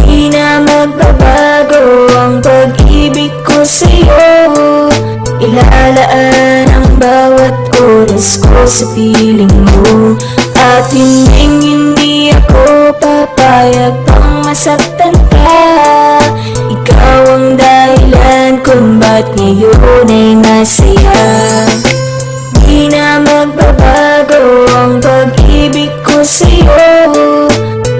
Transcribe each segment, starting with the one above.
Di na magbabago ang pag-ibig ko sa'yo. Ilalaan ang bawat oras ko sa piling mo. At hindi ako papayag pang masaktan ka. Ikaw ang dahilan kung ba't ngayon ay masaya. Di na magbabago ang pag-ibig ko sa'yo.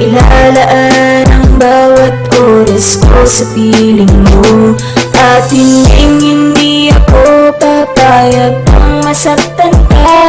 Ilalaan ang bawat oras ko sa piling mo. At hindi ako papayag pang masaktan ka.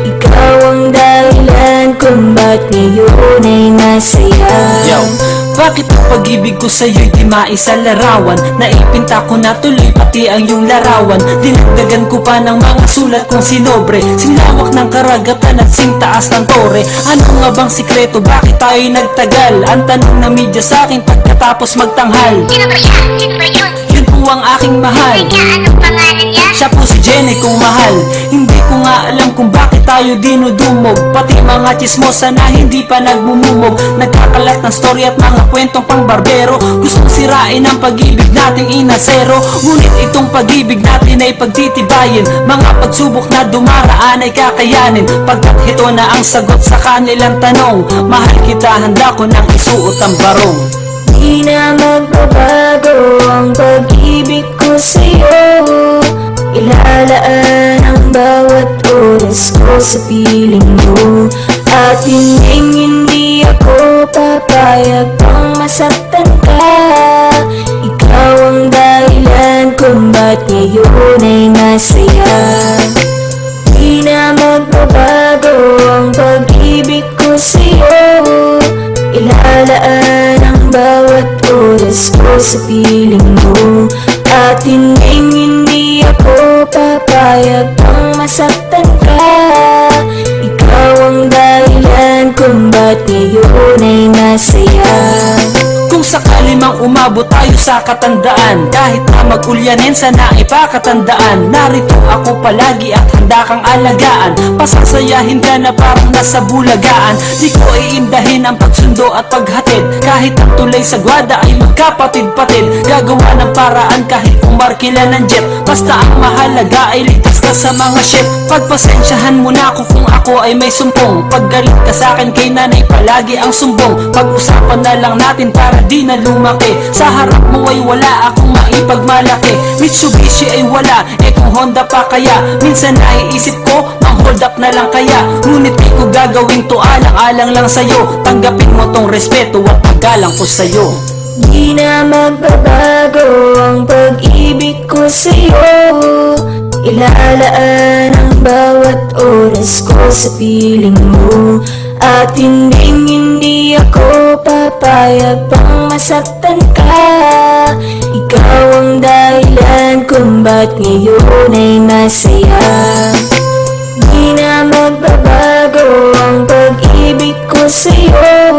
Ikaw ang dahilan kung ba't ngayon ay masaya. Yo, bakit ang pag-ibig ko sa'yo'y di maisalarawan? Naipinta ko na tuloy pati ang iyong larawan. Dinagdagan ko pa ng mga sulat kong sinobre. Sinlawak ng karagatan at singtaas ng tore. Ano nga bang sikreto? Bakit tayo'y nagtagal? Ang tanong na media sa'kin pagkatapos magtanghal. Sino ba siya? Sino ba yun? Yun po ang aking mahal. Teka, anong pangalan niya? Siya po si Jenny kong mahal. Hindi ko nga alam kung bakit tayo dinudumog. Pati mga chismosa na hindi pa nagmumumog. Nagkakalat ng story at mga kwentong pangbarbero. Gustong sirain ang pag-ibig nating inasero. Ngunit itong pag-ibig natin ay pagtitibayin. Mga pagsubok na dumaraan ay kakayanin. Pagkat ito na ang sagot sa kanilang tanong. Mahal kita, handa ko nang isuot ang barong. Di na magbabago ang pag-ibig ko sa'yo. Ilalaan ang bawat oras ko sa piling mo. At hindi ako papayag pang masaktan ka. Ikaw ang dahilan kung ba't ngayon ay masaya. Di na magbabago ang pag-ibig ko sa'yo. Ilalaan ang bawat oras ko sa piling mo. At hindi ako papayag pang masaktan ka. Ikaw ang dahilan kung ba't ngayon ay masaya. Kung sakali mang umabot tayo sa katandaan, kahit na mag-ulyanin sana ipakatandaan. Narito ako palagi at handa kang alagaan. Pasasayahin ka na parang nasa bulagaan. Di ko iindahin ang pagsundo at paghatid. Kahit ang tulay sa gwada ay magkapatid-patid. Gagawa ng paraan kahit umarkila ng jet. Basta ang mahalaga ay ligtas ka sa mga ship. Pagpasensyahan mo na ako kung ako ay may sumpong. Paggalit ka sa akin kay nanay palagi ang sumbong. Pag-usapan na lang natin para di na lumaki. Sa harap mo ay wala akong maipagmalaki. Mitsubishi ay wala, eh kung Honda pa kaya. Minsan naiisip ko, mang-hold up na lang kaya. Ngunit di ko gagawin to, alang-alang lang sa'yo. Tanggapin mo tong respeto at paggalang ko sa'yo. Di na magbabago ang pag-ibig ko sa'yo. Ilalaan ang bawat oras ko sa piling mo. At hindi ako papayag pang masaktan ka. Ikaw ang dahilan kung ba't ngayon ay masaya. Di na magbabago ang pag-ibig ko sa'yo.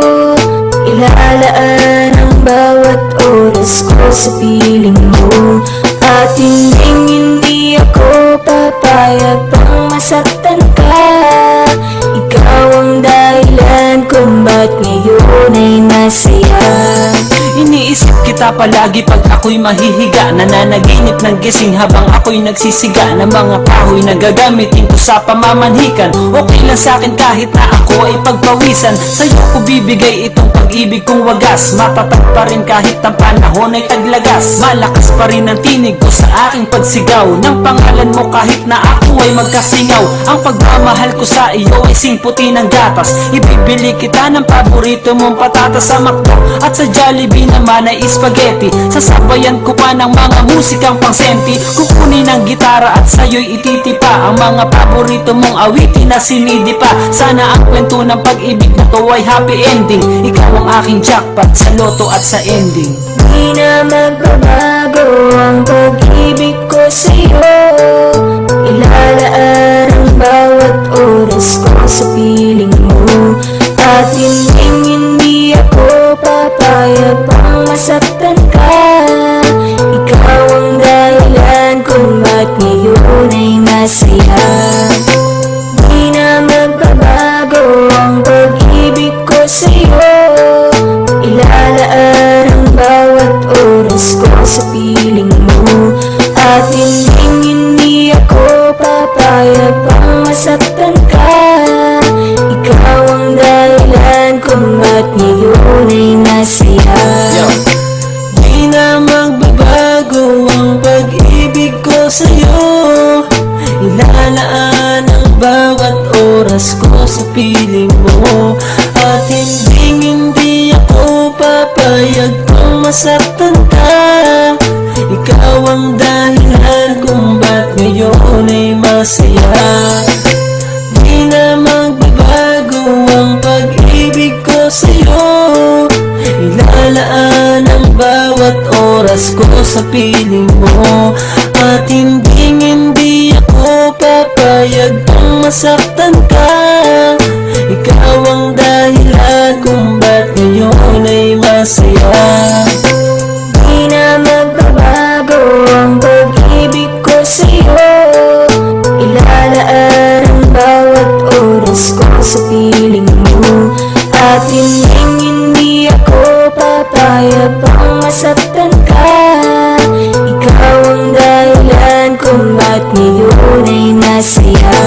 Ilalaan ang bawat oras ko sa piling mo. At hindi ako papayag pang masaktan ka. Ikaw ang dahilan kung ba't ngayon ay masaya. Iniisip kita palagi pag ako'y mahihiga. Nananaginip ng gising habang ako'y nagsisiga. Ng mga kahoy na gagamitin ko sa pamamanhikan. Okay lang sa'kin kahit na ako ay pagpawisan. Sa'yo ko bibigay itong pag-ibig kong wagas. Matatag pa rin kahit ang panahon ay taglagas. Malakas pa rin ang tinig ko sa aking pagsigaw ng pangalan mo kahit na ako ay magkasingaw. Ang pagmamahal ko sa iyo ay singputi ng gatas. Ibibili kita ng paborito mong patatas sa McDo. At sa Jollibee naman ay spaghetti. Sasabayan ko pa ng mga musikang pangsenti. Kukunin ang gitara at sa'yo'y ititipa ang mga paborito mong awitin na sinidi pa. Sana ang kwento ng pag-ibig na to ay happy ending. Ikaw ang aking jackpot sa loto at sa ending. Di na magbabago ang pag-ibig ko sa'yo. Ilalaan ang bawat oras ko sa piling mo. At hindi ako papayag pang masaktan ka. Ikaw ang dahilan kung ba't ngayon ay masaya. Di na magbabago ang mo. At hindi ako papayag kung masaktan ka. Ikaw ang dahilan kung ba't ngayon ay masaya. Di na magbabago ang pag-ibig ko sa'yo. Ilalaan ang bawat oras ko sa piling mo. At hindi ako papayag kung masaktan ka. Ikaw ang dahilan kung ba't ngayon ay masaya. Di na magbabago ang pag-ibig ko sa'yo. Ilalaan ang bawat oras ko sa piling mo. At hindi ako papayag kung masaktan ka. Ikaw ang dahilan kung ba't ngayon ay masaya.